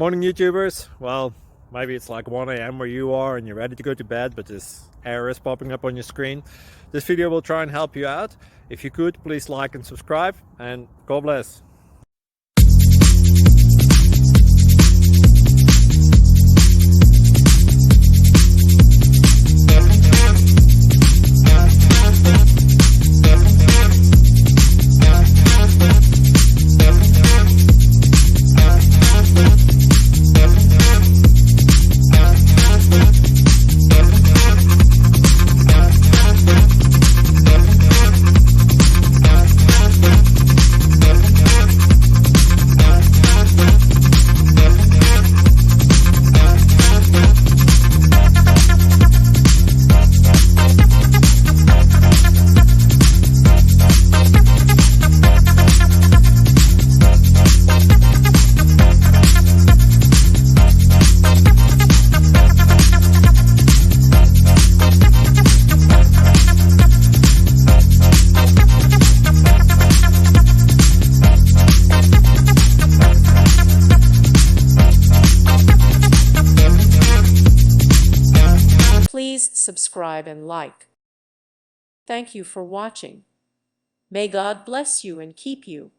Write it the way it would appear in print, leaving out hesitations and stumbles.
Morning, YouTubers. Well, maybe it's like 1 a.m. where you are and you're ready to go to bed, but this error is popping up on your screen. This video will try and help you out. If you could, please like and subscribe, and God bless. Please subscribe and like. Thank you for watching. May God bless you and keep you.